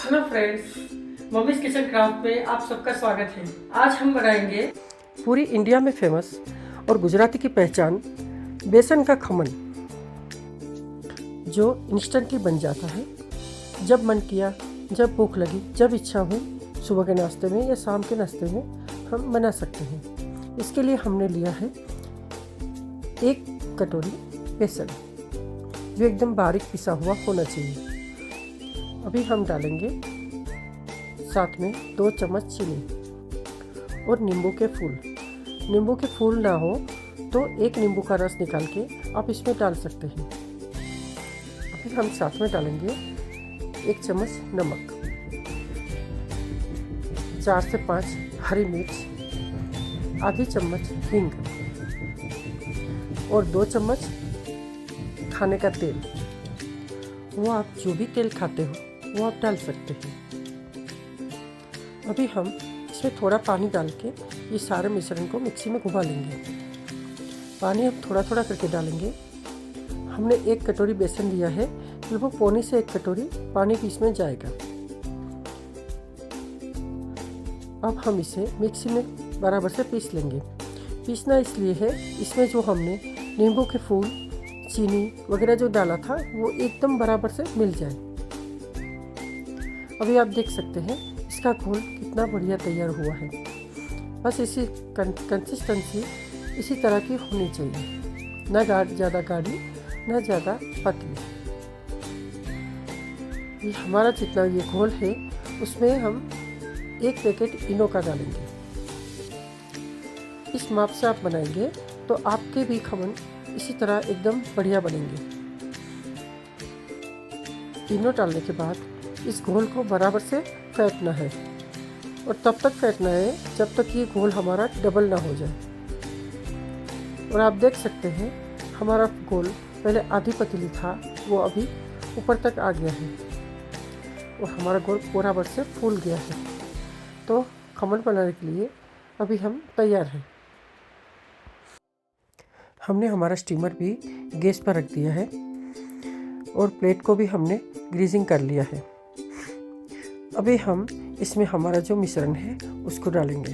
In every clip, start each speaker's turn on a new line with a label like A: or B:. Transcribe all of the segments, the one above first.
A: Hello friends, mummies kitchen craft में आप सबका स्वागत है। आज हम बनाएंगे पूरी इंडिया में फेमस और गुजराती की पहचान बेसन का खमन, जो इंस्टेंटली बन जाता है। जब मन किया, जब भूख लगी, जब इच्छा हुई, सुबह के नाश्ते में या शाम के नाश्ते में हम बना सकते हैं। इसके लिए हमने लिया है 1 कटोरी बेसन, जो एकदम बारीक पिसा हुआ होना चाहिए। अभी हम डालेंगे साथ में 2 चम्मच चीनी और नींबू के फूल। नींबू के फूल ना हो तो 1 नींबू का रस निकाल के आप इसमें डाल सकते हैं। अभी हम साथ में डालेंगे 1 चम्मच नमक, 4 से 5 हरी मिर्च, आधी चम्मच हींग और 2 चम्मच खाने का तेल। वो आप जो भी तेल खाते हो वो आप डाल सकते हैं। अभी हम इसमें थोड़ा पानी डाल के ये सारे मिश्रण को मिक्सी में घुमा लेंगे। पानी अब थोड़ा थोड़ा करके डालेंगे। हमने 1 कटोरी बेसन लिया है, लगभग पौनी से 1 कटोरी पानी भी इसमें जाएगा। अब हम इसे मिक्सी में बराबर से पीस लेंगे। पीसना इसलिए है, इसमें जो हमने नींबू के फूल, चीनी वगैरह जो डाला था वो एकदम बराबर से मिल जाए। अभी आप देख सकते हैं इसका घोल कितना बढ़िया तैयार हुआ है। बस इसी कंसिस्टेंसी इसी तरह की होनी चाहिए, ना ज़्यादा गाढ़ी ना ज़्यादा पतली। ये हमारा जितना ये घोल है उसमें हम 1 पैकेट इनो का डालेंगे। इस माप से आप बनाएंगे तो आपके भी खमन इसी तरह एकदम बढ़िया बनेंगे। इनो डालने के बाद इस घोल को बराबर से फेंटना है, और तब तक फेंटना है जब तक ये घोल हमारा डबल ना हो जाए। और आप देख सकते हैं हमारा घोल पहले आधी पतली था, वो अभी ऊपर तक आ गया है और हमारा घोल बराबर से फूल गया है। तो खमन बनाने के लिए अभी हम तैयार हैं। हमने हमारा स्टीमर भी गैस पर रख दिया है और प्लेट को भी हमने ग्रीजिंग कर लिया है। अभी हम इसमें हमारा जो मिश्रण है उसको डालेंगे।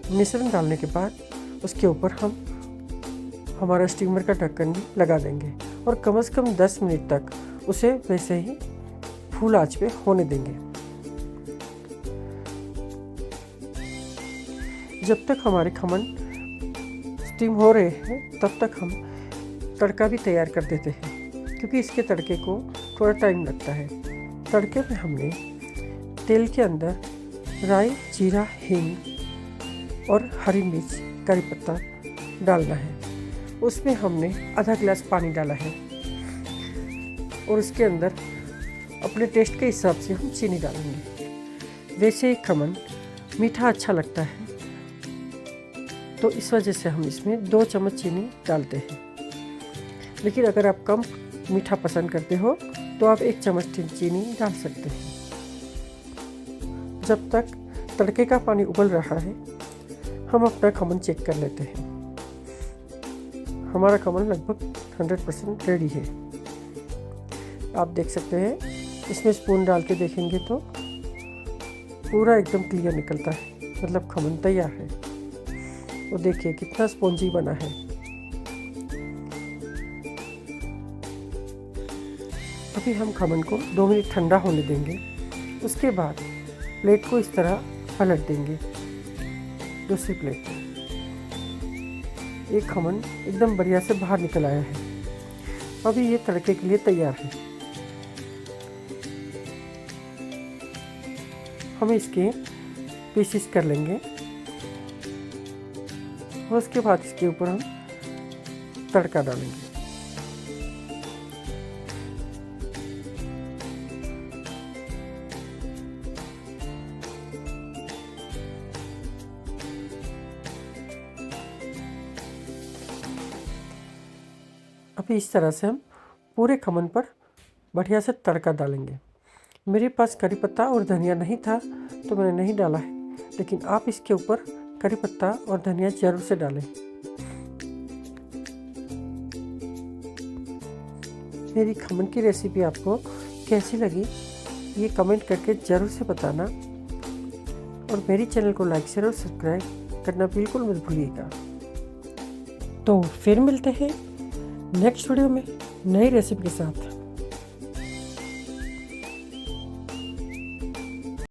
A: मिश्रण डालने के बाद उसके ऊपर हम हमारा स्टीमर का ढक्कन भी लगा देंगे और कम से कम 10 मिनट तक उसे वैसे ही फुल आंच पे होने देंगे। जब तक हमारे खमन स्टीम हो रहे हैं तब तक हम तड़का भी तैयार कर देते हैं, क्योंकि इसके तड़के को थोड़ा टाइम लगता है। तड़के में हमने तेल के अंदर राई, जीरा, हींग और हरी मिर्च, करी पत्ता डालना है। उसमें हमने आधा गिलास पानी डाला है और उसके अंदर अपने टेस्ट के हिसाब से हम चीनी डालेंगे। वैसे ही खमन मीठा अच्छा लगता है तो इस वजह से हम इसमें 2 चम्मच चीनी डालते हैं। लेकिन अगर आप कम मीठा पसंद करते हो तो आप 1 चम्मच चीनी डाल सकते हैं। जब तक तड़के का पानी उबल रहा है हम अपना खमन चेक कर लेते हैं। हमारा खमन लगभग 100% रेडी है। आप देख सकते हैं, इसमें स्पून डाल के देखेंगे तो पूरा एकदम क्लियर निकलता है, मतलब खमन तैयार है। और देखिए कितना स्पॉन्जी बना है। अभी हम खमन को 2 मिनट ठंडा होने देंगे। उसके बाद प्लेट को इस तरह पलट देंगे, दूसरी प्लेट में। एक खमन एकदम बढ़िया से बाहर निकल आया है। अभी ये तड़के के लिए तैयार है। हम इसके पीसेस कर लेंगे और उसके बाद इसके ऊपर हम तड़का डालेंगे। अभी इस तरह से हम पूरे खमन पर बढ़िया से तड़का डालेंगे। मेरे पास करी पत्ता और धनिया नहीं था तो मैंने नहीं डाला है, लेकिन आप इसके ऊपर करी पत्ता और धनिया ज़रूर से डालें। मेरी खमन की रेसिपी आपको कैसी लगी ये कमेंट करके ज़रूर से बताना, और मेरी चैनल को लाइक शेयर और सब्सक्राइब करना बिल्कुल मत भूलिएगा। तो फिर मिलते हैं नेक्स्ट वीडियो में नई रेसिपी के साथ।